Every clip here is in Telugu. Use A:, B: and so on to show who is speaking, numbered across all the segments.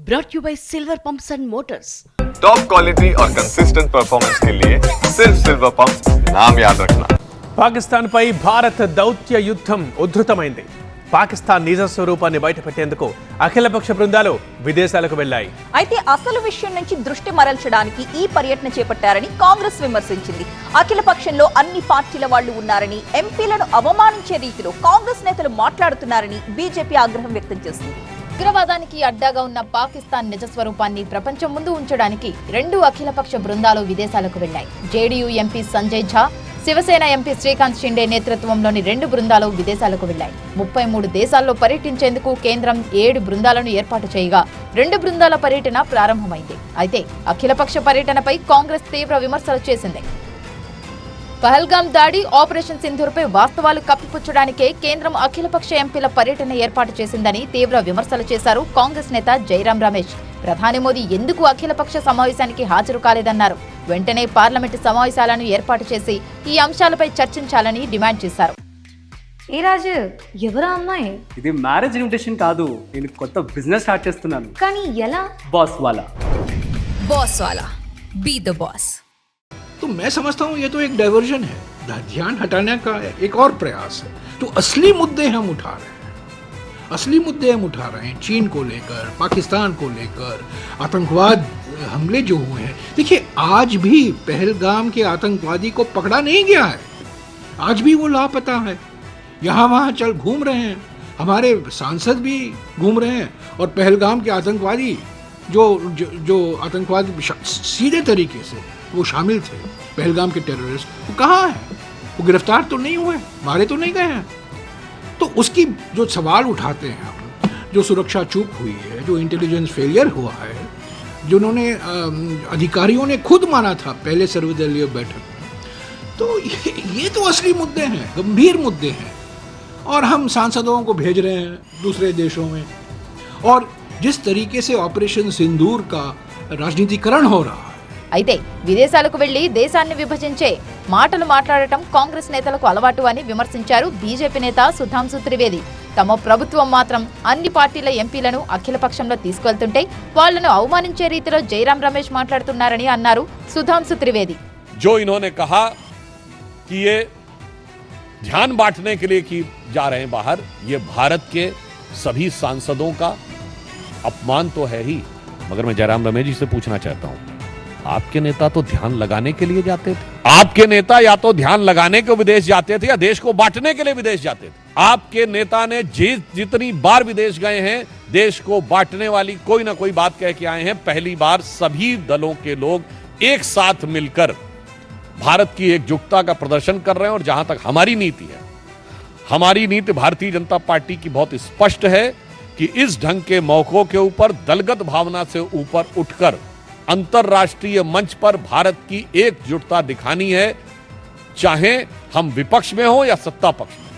A: brought you by Silver Pumps and Motors.
B: Top quality और कंसिस्टेंट परफॉर्मेंस के लिए सिर्फ सिल्वर पंप्स नाम याद रखना.
C: పాకిస్తాన్ పై భారత్ దౌత్య యుద్ధం ఉధృతమైంది. పాకిస్తాన్ నిజ స్వరూపాన్ని బయటపెట్టేందుకు అఖిలపక్ష బృందాలు విదేశాలకు వెళ్లాయి.
D: అయితే అసలు విషయం నుంచి దృష్టి మరల్చడానికి ఈ పర్యటన చేపట్టారని కాంగ్రెస్ విమర్శించింది. అఖిలపక్షంలో అన్ని పార్టీల వాళ్లు ఉన్నారని, ఎంపీలను అవమానించే రీతిలో కాంగ్రెస్ నేతలు మాట్లాడుతున్నారని బీజేపీ ఆగ్రహం వ్యక్తం చేసింది. ఉగ్రవాదానికి అడ్డాగా ఉన్న పాకిస్తాన్ నిజ స్వరూపాన్ని ప్రపంచం ముందు ఉంచడానికి 2 అఖిలపక్ష బృందాలు విదేశాలకు వెళ్లాయి. జేడీయూ ఎంపీ సంజయ్ ఝా, శివసేన ఎంపీ శ్రీకాంత్ షిండే నేతృత్వంలోని 2 బృందాలు విదేశాలకు వెళ్లాయి. 33 దేశాల్లో పర్యటించేందుకు కేంద్రం 7 బృందాలను ఏర్పాటు చేయగా 2 బృందాల పర్యటన ప్రారంభమైంది. అయితే అఖిలపక్ష పర్యటనపై కాంగ్రెస్ తీవ్ర విమర్శలు చేసింది. పహల్గాం దాడి, ఆపరేషన్ సింధూర్పై వాస్తవాలు కప్పిపుచ్చడానికే కేంద్రం అఖిలపక్ష ఎంపీల పర్యటన ఏర్పాటు చేసిందని తీవ్ర విమర్శలు చేశారు కాంగ్రెస్ నేత జైరాం రమేష్. ప్రధాని మోదీ ఎందుకు అఖిలపక్ష సమావేశానికి హాజరు కాలేదన్నారు. వెంటనే పార్లమెంటు సమావేశాలను ఏర్పాటు చేసి ఈ అంశాలపై చర్చించాలని డిమాండ్ చేశారు.
E: ఏ రాజు, ఎవరా అమ్మాయి?
F: ఇది మ్యారేజ్ ఇన్విటేషన్ కాదు, నేను కొత్త బిజినెస్ స్టార్ట్ చేస్తున్నాను.
E: కానీ ఎలా?
F: బాస్ వాలా.
D: బాస్ వాలా, బీ ద బాస్.
G: तो मैं समझता हूँ ये तो एक डाइवर्जन है, ध्यान हटाने का एक और प्रयास है. तो असली मुद्दे हम उठा रहे हैं, असली मुद्दे हम उठा रहे हैं चीन को लेकर, पाकिस्तान को लेकर, आतंकवाद हमले जो हुए हैं. देखिए, आज भी पहलगाम के आतंकवादी को पकड़ा नहीं गया है, आज भी वो लापता है, यहाँ वहाँ चल घूम रहे हैं. हमारे सांसद भी घूम रहे हैं और पहलगाम के आतंकवादी जो आतंकवादी सीधे तरीके से वो शामिल थे, पहलगाम के टेररिस्ट, वो कहाँ हैं? वो गिरफ्तार तो नहीं हुए, मारे तो नहीं गए हैं. तो उसकी जो सवाल उठाते हैं हम, जो सुरक्षा चूक हुई है, जो इंटेलिजेंस फेलियर हुआ है, जिन्होंने अधिकारियों ने खुद माना था पहले सर्वदलीय बैठक, तो ये तो असली मुद्दे हैं, गंभीर मुद्दे हैं. और हम सांसदों को भेज रहे हैं दूसरे देशों में, और जिस तरीके से ऑपरेशन सिंदूर का राजनीतिकरण हो रहा है.
D: అయితే విదేశాలకు వెళ్లి దేశాన్ని విభజించే మాటలు మాట్లాడటం కాంగ్రెస్ నేతలకు అలవాటు అని విమర్శించారు బీజేపీ నేత సుధాంశు త్రివేది. తమ ప్రభుత్వం మాత్రం అన్ని పార్టీల ఎంపీలను అఖిలపక్షంలో తీసుకెళ్తుంటే వాళ్లను అవమానించే రీతిలో జైరాం రమేష్ మాట్లాడుతున్నారని అన్నారు సుధాంశు త్రివేది.
H: जो इन्होंने कहा कि ये ध्यान बांटने के लिए की जा रहे हैं बाहर, ये भारत के सभी सांसदों का अपमान तो है ही. मगर मैं जयराम रमेश जी से पूछना चाहता हूं, आपके नेता तो ध्यान लगाने के लिए जाते थे. आपके नेता या तो ध्यान लगाने को विदेश जाते थे या देश को बांटने के लिए विदेश जाते थे. आपके नेता ने जितनी बार विदेश गए हैं, देश को बांटने वाली कोई ना कोई बात कह के आए हैं. पहली बार सभी दलों के लोग एक साथ मिलकर भारत की एकजुटता का प्रदर्शन कर रहे हैं. और जहां तक हमारी नीति है, हमारी नीति भारतीय जनता पार्टी की बहुत स्पष्ट है कि इस ढंग के मौकों के ऊपर दलगत भावना से ऊपर उठकर अंतरराष्ट्रीय मंच पर भारत की एकजुटता दिखानी है, चाहे हम विपक्ष में हो या सत्ता पक्ष में.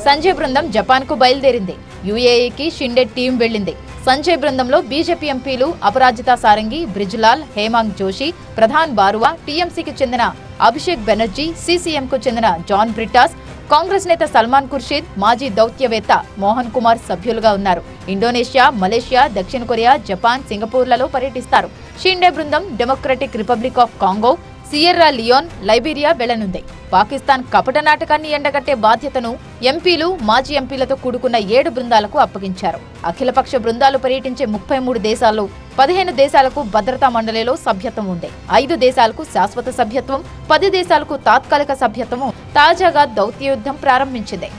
D: సంజయ్ బృందం జపాన్ కు బయలుదేరింది. యుఏఈకి షిండే టీం వెళ్లింది. సంజయ్ బృందంలో బీజేపీ ఎంపీలు అపరాజితా సారంగి, బ్రిజ్లాల్, హేమాంగ్ జోషి, ప్రధాన్ బారువా, టీఎంసీకి చెందిన అభిషేక్ బెనర్జీ, సీసీఎంకు చెందిన జాన్ బ్రిటాస్, కాంగ్రెస్ నేత సల్మాన్ ఖుర్షీద్, మాజీ దౌత్యవేత్త మోహన్ కుమార్ సభ్యులుగా ఉన్నారు. ఇండోనేషియా, మలేషియా, దక్షిణ కొరియా, జపాన్, సింగపూర్లలో పర్యటిస్తారు. షిండే బృందం Democratic Republic of Congo, Sierra Leone, Liberia వెళ్లనుంది. పాకిస్తాన్ కపట నాటకాన్ని ఎండగట్టే బాధ్యతను ఎంపీలు, మాజీ ఎంపీలతో కూడుకున్న 7 బృందాలకు అప్పగించారు. అఖిలపక్ష బృందాలు పర్యటించే 33 దేశాల్లో 15 దేశాలకు భద్రతా మండలిలో సభ్యత్వం ఉంది. 5 దేశాలకు శాశ్వత సభ్యత్వం, 10 దేశాలకు తాత్కాలిక సభ్యత్వం తాజాగా దౌత్య యుద్ధం ప్రారంభించింది.